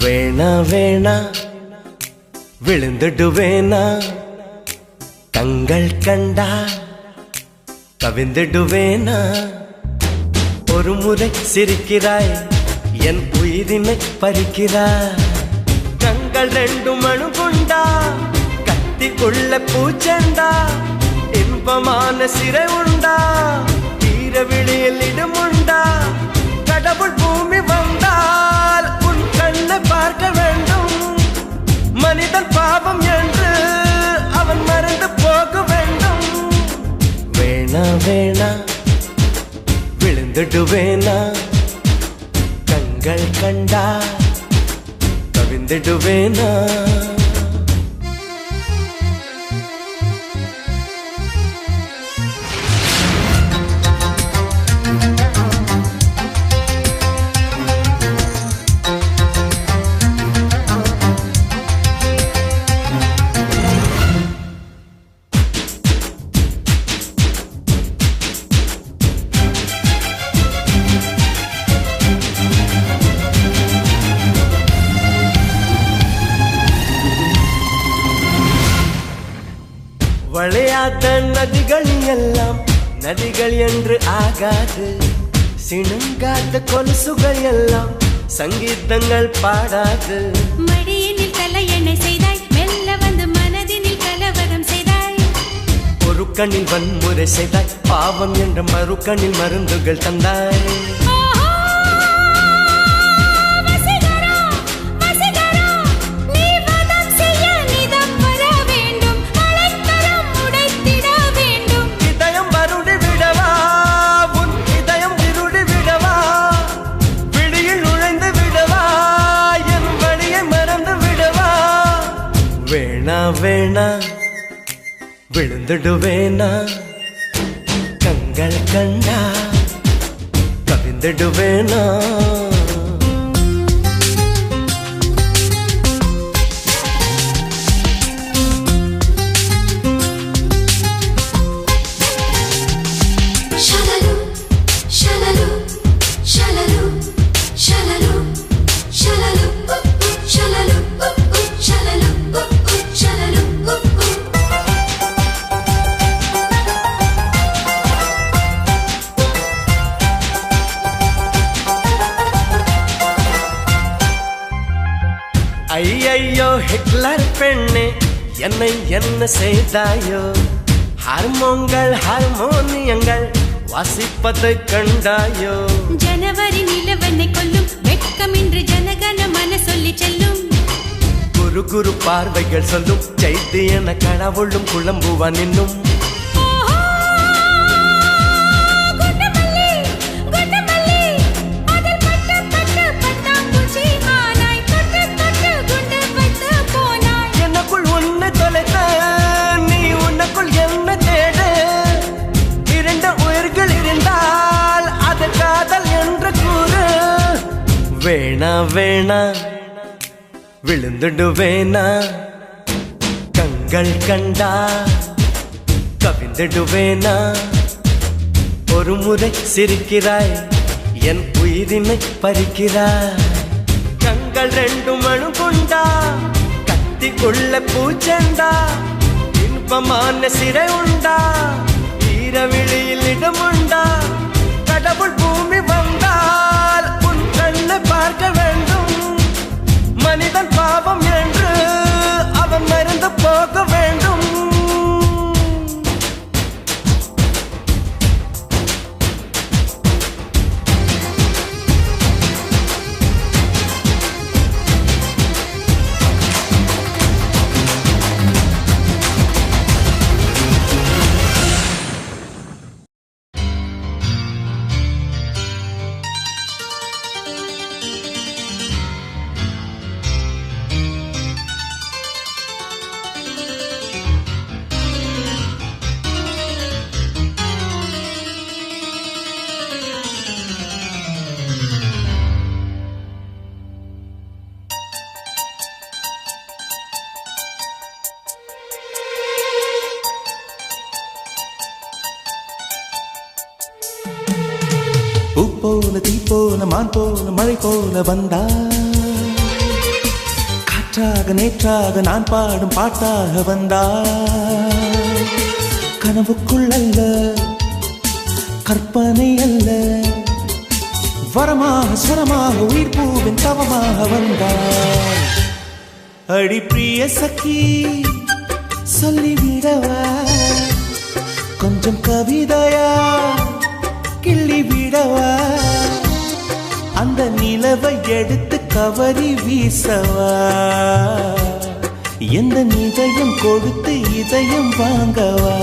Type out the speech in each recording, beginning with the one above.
வேணா வேணா விழுந்துடுவேனா கண்கள் கண்டா கவிந்துடுவேனா ஒரு முறை சிரிக்கிறாய் என் உயிரினை பறிக்கிறாய் கண்கள் ரெண்டும் அணுகுண்டா கத்தி உள்ள பூச்செண்டா இன்பமான சிறை உண்டா தீர விழியில் இடமுண்டா கடவுள் பூமி வந்தால் உன் கண்ணை பார்க்க வேண்டும் மனிதன் பாவம் என்று அவன் மறந்து போக வேண்டும் வேணா வேணா விழுந்துடுவேனா கண்கள் கண்டா கவிந்துடுவேனா வளையாத நதிகள் எல்லாம் நதிகள் என்று ஆகாது சிணுங்காத கொலுசுகள் எல்லாம் சங்கீதங்கள் பாடாது மடியினில் தலையணை செய்தாய் மெல்ல வந்து மனதினில் கலவரம் செய்தாய் ஒரு கண்ணில் வன்முறை செய்தாய் பாவம் என்ற மறு கண்ணில் மருந்துகள் தந்தாய் வேணா வேணா விழுந்துடுவேனா கண்கள் கண்டா கவிந்துடுவேனா ஐயையோ ஹிட்லர் பெண்ணே என்னை என்ன செய்தாயோ ஹார்மோன்கள் ஹார்மோனியங்கள் வாசிப்பதை கண்டாயோ ஜனவரி நிலவனை கொல்லும் வெட்கம் இன்று ஜனகன மன சொல்லி செல்லும் குரு குரு பார்வைகள் சொல்லும் செய்தி என கடவுளும் குழம்புவான் இன்னும் வேணா வேணா விழுந்துடுவேனா கண்கள் கண்டா கவிந்துடுவேனா ஒரு முறை சிரிக்கிறாய் என் உயிரினை பறிக்கிறாய் கண்கள் ரெண்டும் அணுகுண்டா கத்தி உள்ள பூச்செண்டா இன்பமான சிறை உண்டா ஈர விழியில் இடமுண்டா கடவுள் பூமி வந்தால் உன் கண்ணை பார்க்க வேண்டும் மனிதன் பாவம் என்று அவன் மறந்து போக வேண்டும் பூ போல தீ போல மான் போல மழை போல வந்தாய் காற்றாக நேற்றாக நான் பாடும் பாட்டாக வந்தாய். கனவுக்குள் அல்ல, கற்பனை அல்ல, வரமாக சரமாக உயிர் பூவின் தவமாக வந்தாய். அடி பிரிய சखी சொல்லிவிடவா கொஞ்சம் கவிதையா கிள்ளி விடவா, அந்த நிலவை எடுத்து கவரி வீசவா, எந்த இதயம் கொடுத்து இதயம் வாங்கவா.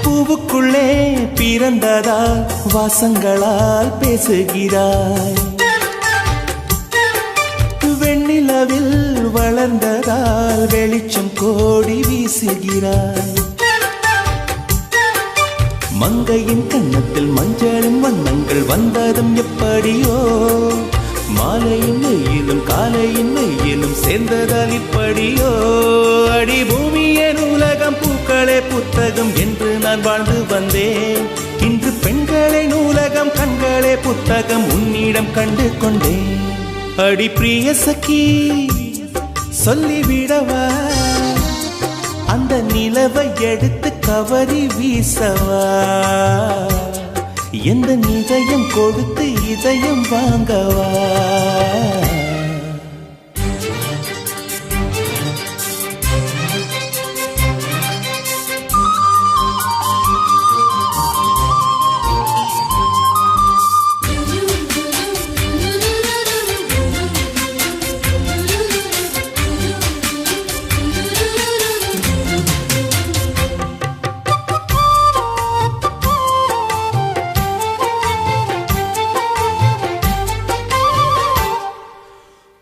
பூவுக்குள்ளே பிறந்ததால் வாசங்களால் பேசுகிறாய், வெண்ணிலவில் வளர்ந்ததால் வெளிச்சம் கோடி வீசுகிறாய். மங்கையின் கன்னத்தில் மஞ்சளும் வண்ணங்கள் வந்ததும் எப்படியோ, மாலையின் வெயிலும் காலையின் வெயிலும் சேர்ந்ததால் இப்படியோ. அடி பூமியின் உலகம் பூக்களே புத்தகம் என்று நான் வாழ்ந்து வந்தேன், இன்று பெண்களே நூலகம் கண்களே புத்தகம் உன்னிடம் கண்டு கொண்டேன். அடி பிரிய சखी சொல்லிவிடவா அந்த நிலவை எடுத்து கவரி வீசவா, எந்த இதயம் கொடுத்து இதயம் வாங்கவா.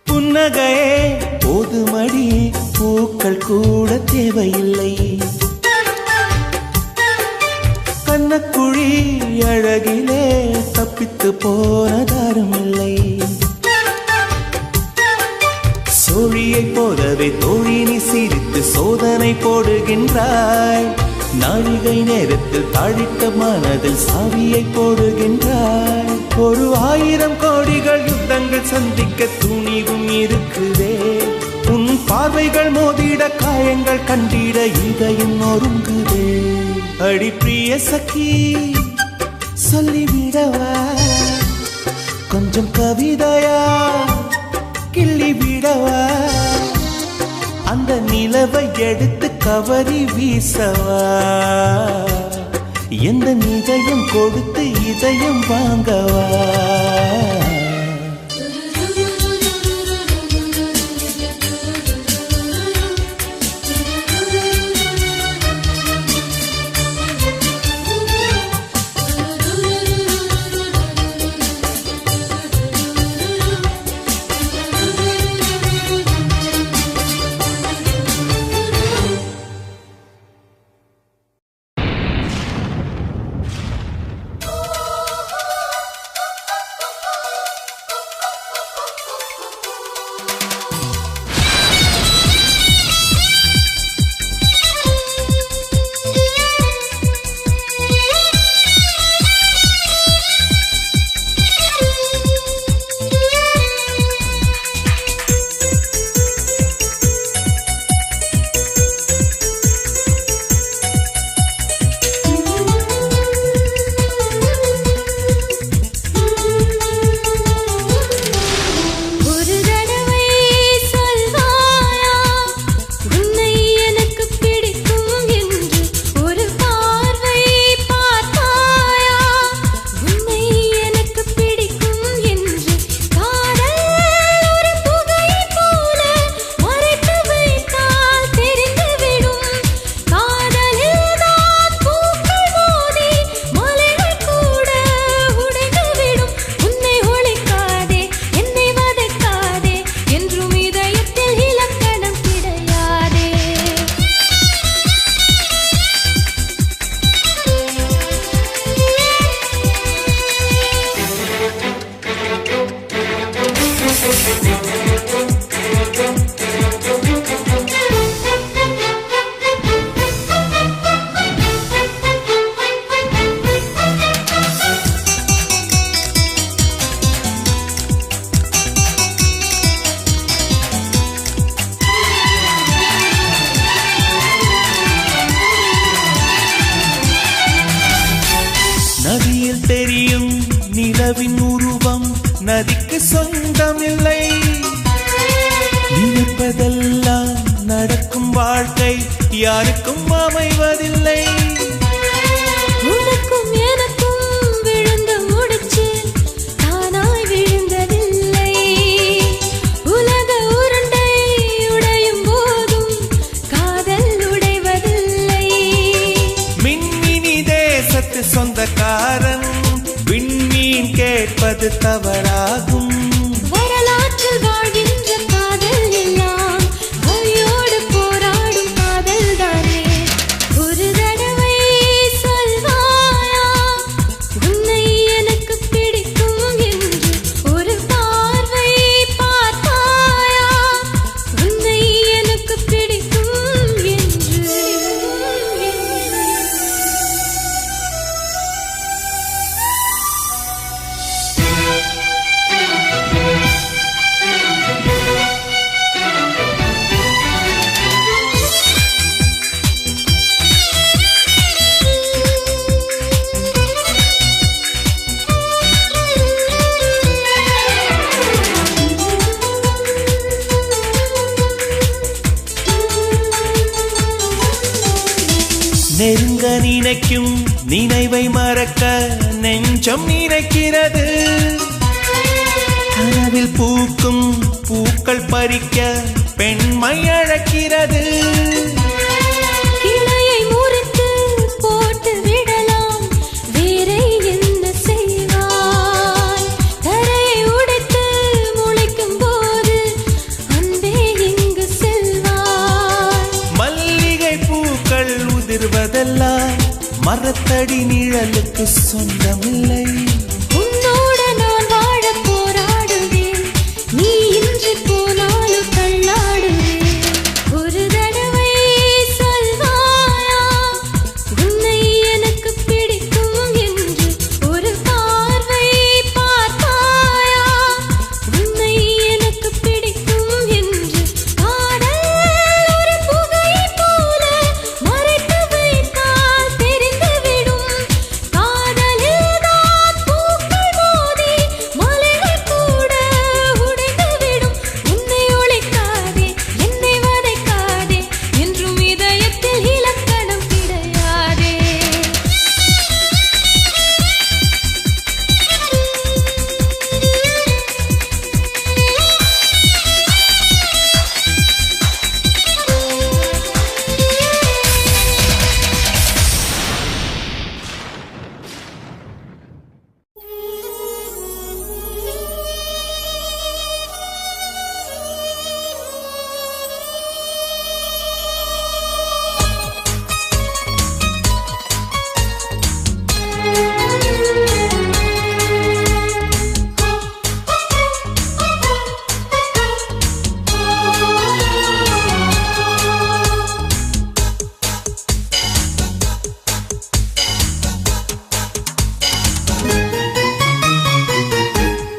புன்னகையே போதுமடி, பூக்கள் கூட தேவையில்லை, கண்ணக்குழி அழகிலே தப்பித்து போனதாரும் இல்லை. சோழியை போலவே தோழினி சிரித்து சோதனை போடுகின்றாய், நாழிகை நேரத்தில் தாழிட்ட மனதில் சாவியை போடுகின்றாய். 1000 கோடிகள் யுத்தங்கள் சந்திக்க துணிவும் இருக்குதே, உன் பார்வைகள் மோதிட காயங்கள் கண்டிட இதயம் நொறுங்குதே. அடி பிரிய சखी சொல்லிவிடவா கொஞ்சம் கவிதையா கிள்ளி விடவா, அந்த நிலவை எடுத்து கவரி வீசவா, எந்த இதயம் கொடுத்து இதயம் வாங்கவா. நதியில் தெரியும் நிலவின் உருவம் நதிக்கு சொந்தமில்லை. நினைப்பதெல்லாம் நடக்கும் வாழ்க்கை யாருக்கும் அமைவதில்லை. உனக்கும் எனக்கும் விழுந்து முடிச்சு தானாய் விழுந்ததில்லை. உலக உருண்டை உடையும் போதும் காதல் உடைவதில்லை. மின்மினி தேசத்து சொந்தக்காரன் விண்மீன் கேட்பது தவறாகும். வரலாற்றில் வாழ்கின்ற காதல் எல்லாம் வலியோடு போராடும் காதல் தானே. ஒரு தடவை சொல்வாயா உன்னை எனக்கு பிடிக்கும் என்று. ஒரு பார்வை பார்த்தாயா உன்னை எனக்கு பிடிக்கும் என்று. நெருங்க நினைக்கும் நினைவை மறக்க நெஞ்சம் நினைக்கிறது. கனவில் பூக்கும் பூக்கள் பறிக்க பெண்மை அழைக்கிறது. கிளையை முறித்து போட்டு விடலாம் வேறே என்ன செய்வாய். தரையை உடைத்து முளைக்கும் போது அன்பே இங்கு செல்வாய். மல்லிகை பூக்கள் உதிர்வதெல்லாம் மரத்தடி நிழலுக்கு சொந்தமில்லை. உன்னோட நான் வாழ போராடுவேன், நீ இன்றி போனாலும் தள்ளாடுவேன். ஒரு தடவை சொல்வாயா உன்னை எனக்கு பிடிக்கும் என்று. ஒரு பார்வை பார்த்தாயா உன்னை எனக்கு பிடிக்கும் என்று. காதல் ஒரு புகை போல மறைத்து வைத்தால் தெரிந்துவிடும். காதலில் தான் பூக்கள் மோதி மலைகள் கூட உடைந்துவிடும். உன்னை ஒழிக்காதே என்னை வதைக்காதே என்றும் இதயத்தில் இலக்கணம் கிடையாதே.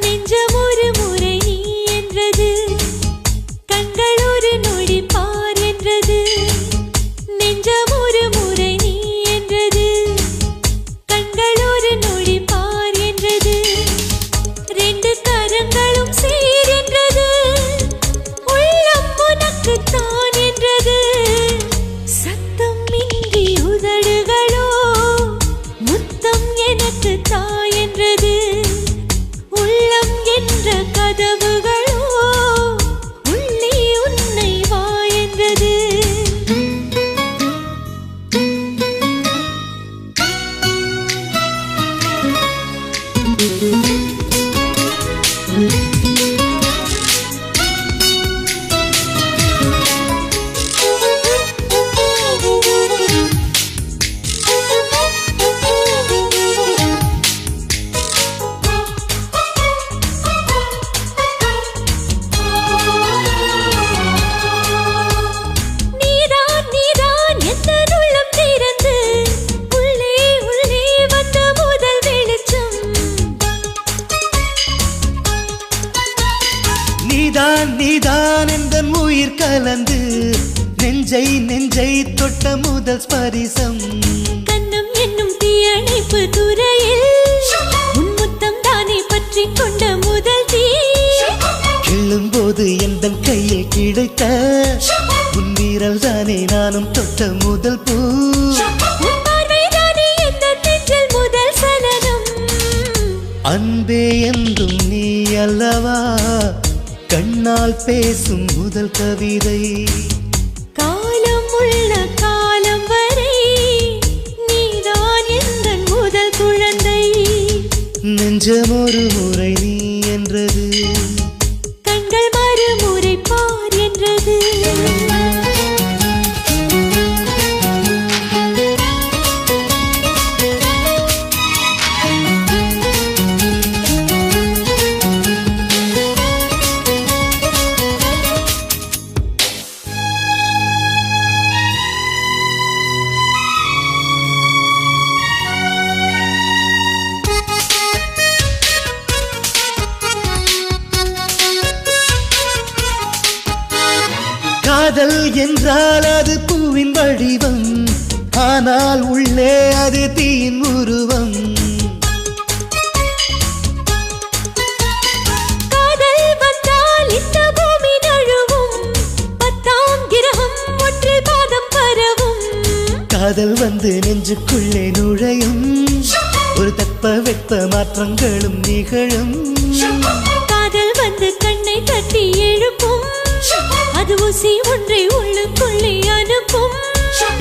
நெஞ்சம் ஒரு முறை நீ என்றது, கண்கள் ஒரு நொடி பார் என்றது. நெஞ்சம் ஒரு முறை நீ என்றது, கண்கள் ஒரு நொடி பார் என்றது. ரெண்டு கரங்களும் சேர் என்றது, உள்ளம் உனக்குத்தான் என்றது. சத்தம் இன்றி உதடுகளோ முத்தம் எனக்கு தா என்றது. உள்ளம் என்ற கதவுகளோ உள்ளே உன்னை வா என்றது. நீதான் நீதான் எந்த உள்ளம் திறந்து உள்ளே உள்ளே வந்த முதல் வெளிச்சம். நீதான் நீதான் எந்த உயிர் கலந்து நெஞ்சை நெஞ்சை தொட்ட முதல் ஸ்பரிசம். கண்ணம் என்னும் தீய தீயணைப்பு துறையில் முன்முத்தம் தானே பற்றி கொண்ட முதல் தீ கிள்ளும் போது எந்த கையில் கிடைத்த உன் வீரல் தானே நானும் தொட்ட முதல் பூ உன் பார்வை தானே எந்த நெஞ்சில் முதல் சலனம் அன்பே என்றும் நீ அல்லவா கண்ணால் பேசும் முதல் கவிதை காலம் உள்ள காலம் வரை நீதான் எந்தன் முதல் குழந்தை நெஞ்சம் ஒரு முறை நீ என்றது கண்கள் மறுமுறை பார் என்றது காதல் என்றால் அது பூவின் வடிவம் ஆனால் உள்ளே அது தீயின் உருவம் காதல் வந்தால் இந்த பூமி நழுவும் 10ஆம் கிரகம் ஒன்றில் பாதம் பரவும் காதல் வந்து நெஞ்சுக்குள்ளே நுழையும் ஒரு தட்ப வெப்ப மாற்றங்களும் நிகழும் காதல் வந்து கண்ணை தட்டி எழுப்பும் அது ஊசி ஒன்றை உள்ளுக்குள்ளே அனுப்பும்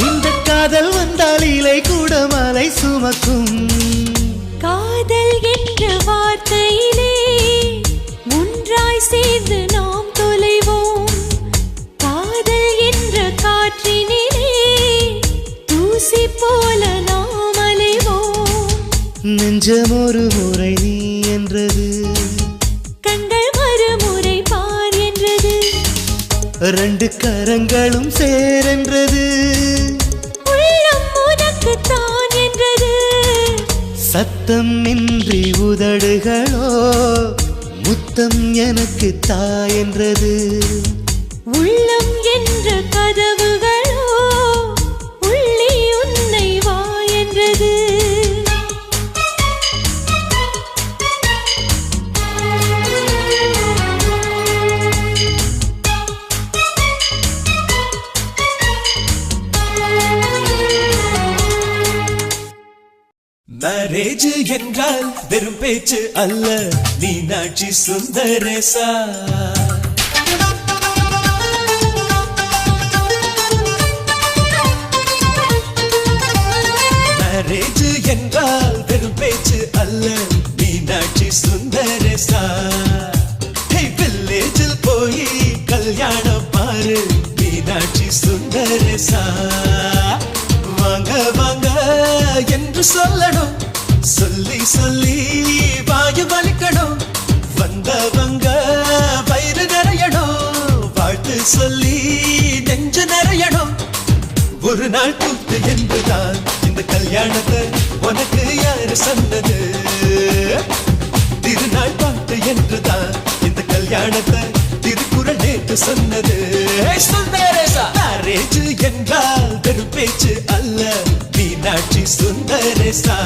இந்த காதல் வந்தால் இலை கூட மலை சுமக்கும் காதல் என்ற வார்த்தையிலே ஒன்றாய் சேர்ந்து நாம் தொலைவோம் காதல் என்ற காற்றினிலே தூசி போல நாம் அலைவோம் நெஞ்சம் ஒரு முறை நீ என்றது கண்கள் மறுமுறை பார் என்றது ரெண்டு கரங்களும் சேரென்றது உள்ளம் உனக்கு தான் என்றது சத்தம் இன்றி உதடுகளோ முத்தம் எனக்கு தா என்றது உள்ளம் என்ற கதவுகளோ உள்ளே உன்னை வா என்றது மேரேஜ் என்றால் வெறும் பேச்சு அல்ல மீனாட்சி சுந்தரேசா மேரேஜ் என்றால் வெறும் பேச்சு அல்ல மீனாட்சி சுந்தரேசா வில்லேஜில் போய் கல்யாணம் பாரு மீனாட்சி சுந்தரேசா வாங்க வாங்க என்று சொல்லணும் சொல்லி சொல்லி வாயு வலிக்கணும் வந்தவங்க வயிறு நிறையணும் வாழ்த்து சொல்லி நெஞ்சு நிறையணும் ஒரு நாள் கூத்து என்றுதான் இந்த கல்யாணத்தை உனக்கு யாரு சொன்னது திருநாள் பாட்டு என்றுதான் இந்த கல்யாணத்தை திருக்குறள் நேற்று சொன்னது சுந்தரேசா மேரேஜ் என்றால் வெறும் பேச்சு அல்ல மீனாட்சி சுந்தரேசா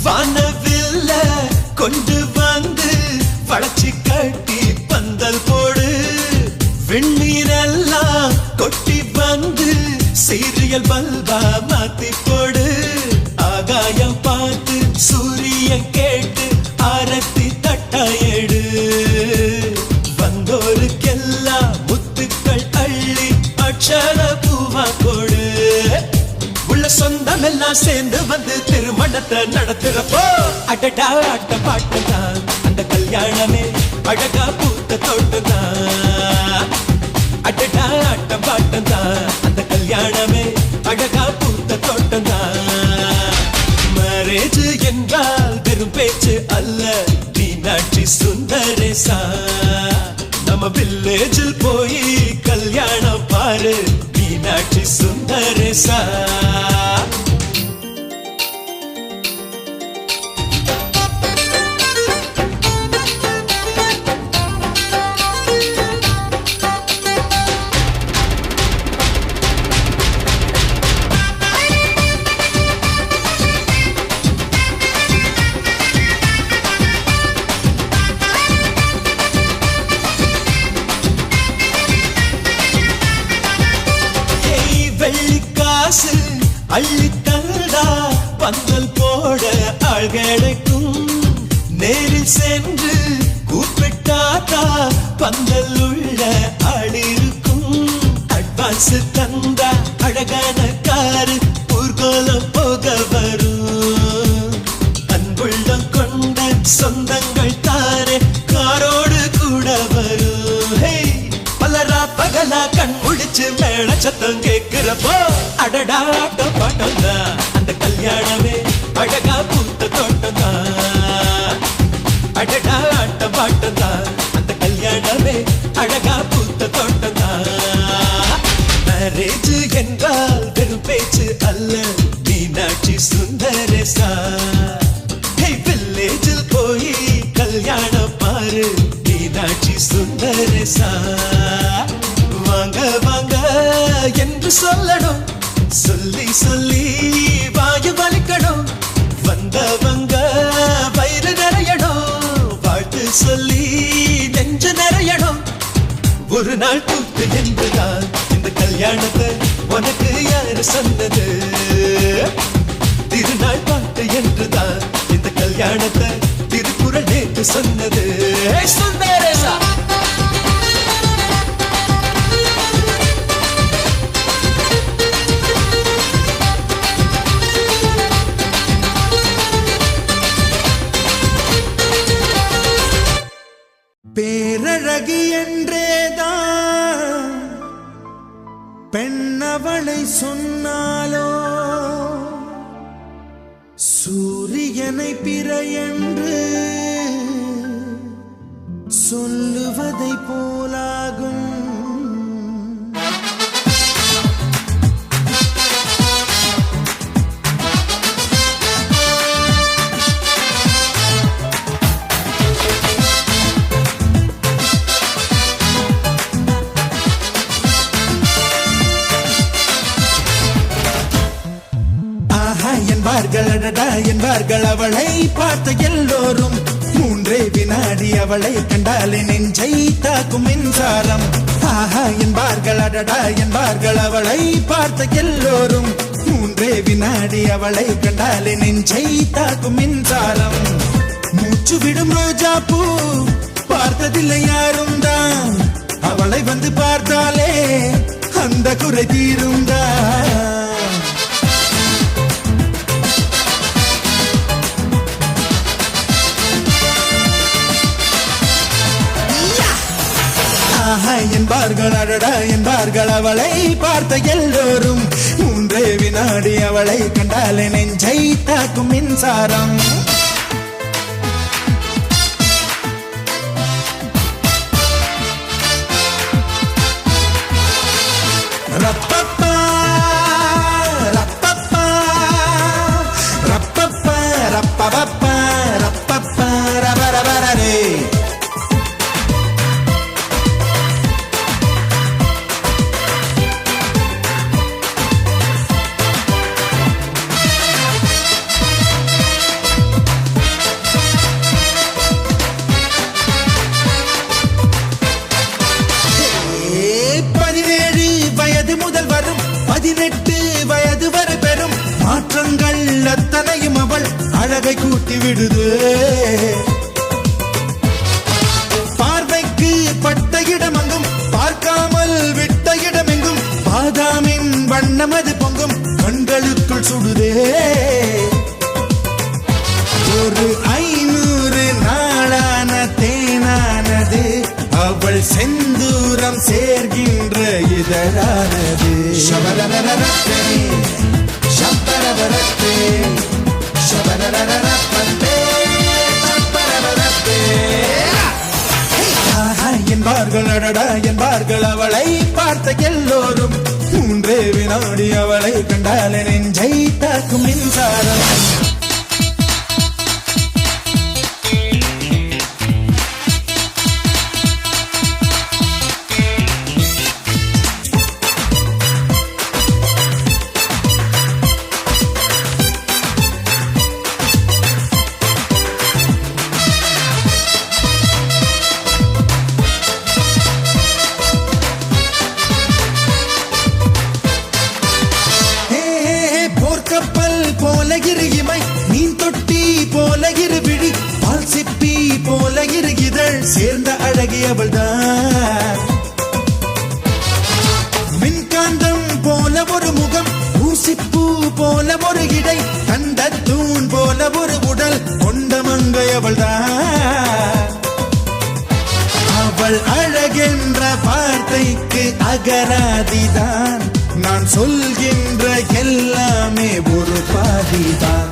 வானவில்ல கொண்டு வந்து வளைச்சி கட்டி பந்தல் போடு வெண்ணீரெல்லாம் கொட்டி வந்து சீரியல் பல்பா மாத்தி போடு ஆகாயம் பார்த்து சூரியன் கேட்டு ஆரத்தி தட்டாயேடு வந்தோருக்கெல்லாம் முத்துக்கள் அள்ளி அட்சர பூவா கொடு உள்ள சொந்தம் எல்லாம் சேர்ந்து வந்து திருமணத்தை நடத்துறப்போ அடடா ஆட்ட பாட்டுதான் அந்த கல்யாணமே அழகா பூத்த தோட்டதான் அடடா ஆட்ட பாட்டுதான் அந்த கல்யாணமே அழகா பூத்த தோட்டதான் மேரேஜ் என்றால் வெறும் பேச்சு அல்ல மீனாட்சி சுந்தரேசா நம்ம வில்லேஜில் போய் கல்யாணம் பாரு மீனாட்சி சுந்தரேசா அள்ளி தந்தா பந்தல் போட ஆள் கிடைக்கும் நேரில் சென்று கூப்பிட்டாத்தா பந்தல் உள்ள ஆள் இருக்கும் அட்வான்ஸ் தந்தா அழகான காரு ஊர்கோலம் போக வரும் அன்புள்ளம் கொண்ட சொந்தங்கள் தாரே காரோடு கூட வரும் பலரா பகலா கண் முடிச்சு மேல சத்தம் கேட்கிறப்போ அடடா ஆட்டம் பாட்டம் தான் அந்த கல்யாணமே அழகா பூத்த தோட்டம் தான் அடடா ஆட்டம் பாட்டம் தான் அந்த கல்யாணமே அழகா பூத்த தோட்டம் தான் மேரேஜ் என்றால் வெறும் பேச்சு அல்ல மீனாட்சி சுந்தரேசா வில்லேஜில் போய் கல்யாணம் பாரு மீனாட்சி சுந்தரேசா வாங்க வாங்க என்று சொல்லணும் சொல்லி சொல்லி வாயு வலிக்கணும் வந்தவங்க வயிறு நிறையணும் வாழ்த்து சொல்லி நெஞ்சு நிறையணும் ஒரு நாள் கூத்து என்றுதான் இந்த கல்யாணத்தை உனக்கு யாரு சொன்னது திருநாள் பாட்டு என்றுதான் இந்த கல்யாணத்தை திருக்குறள் நேற்று சொன்னது சுந்தரேசா பேரழகி என்றேதான் பெண்ணவளை சொன்னாலோ சூரியனை பிற என்று சொல்லுவதை போலாகும் என்பார்கள் அவளை பார்த்த எல்லோரும் மூன்றே வினாடி அவளை கண்டாலே நெஞ்சை தாக்கும் மின்சாரம் ஆஹா என்பார்கள் அடடா என்பார்கள் அவளை பார்த்த எல்லோரும் மூன்றே வினாடி அவளை கண்டாலே நெஞ்சை தாக்கும் மின்சாரம் மூச்சு விடும் ரோஜா பூ பார்த்ததில்லை யாரும் தான் அவளை வந்து பார்த்தாலே அந்த குறை தீரும் தான் என்பார்கள் அடடா என்பார்கள் அவளை பார்த்த எல்லோரும் மூன்றே வினாடி அவளை கண்டாலே நெஞ்சை தாக்கும் மின்சாரம் ரப்பப்பா ரப்பப்பா ரப்பப்பா ரப்பப்பா ரப்பப்பா ரபரபரே அத்தனையும் அவள் அழகை கூட்டி விடுது பார்வைக்கு பட்ட இடமெங்கும் பார்க்காமல் விட்ட இடமெங்கும் பாதாமின் வண்ணமது பொங்கும் கண்களுக்குள் சுடுதே ஒரு 500 நாளான தேனானது அவள் செந்தூரம் சேர்கின்ற இதழானது சபரரரரே சம்பரவரத்தே சபரரரரப்பந்தே என்பார்கள் அடடா என்பார்கள் அவளை பார்த்த எல்லோரும் 3 வினாடி அவளை கண்டால் நெஞ்சை தாக்கும் மின்சாரம் கப்பல் போல இமை மீன் தொட்டி போல விழி பால் சிப்பி போல இதழ் சேர்ந்த அழகி அவள்தான் மின்காந்தம் போல ஒரு முகம் ஊசிப்பூ போல ஒரு இடை கண்ட தூண் போல ஒரு உடல் கொண்ட மங்கை அவள்தான் அவள் அழகென்ற வார்த்தைக்கு அகராதிதான் நான் சொல்கின்ற எல்லாமே ஒரு பாதிதான்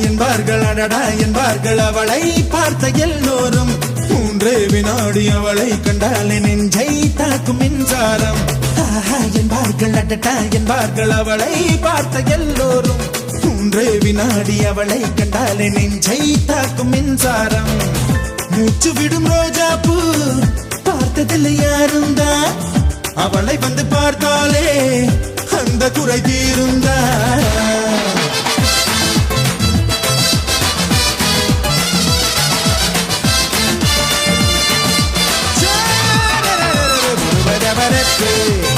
என்பார்கள் அடடா என்பார்கள் அவளை பார்த்த எல்லோரும் 3 வினாடி அவளை கண்டால் நெஞ்சை தாக்கும் மின்சாரம் என்பார்கள் அடடா என்பார்கள் அவளை பார்த்த எல்லோரும் 3 வினாடி அவளை கண்டால் நெஞ்சை தாக்கும் மின்சாரம் மூச்சு விடும் ரோஜா பூ பார்த்ததில்லை யாரும் தான் அவளை வந்து பார்த்தாலே அந்த குறை தீருந்தா Hey!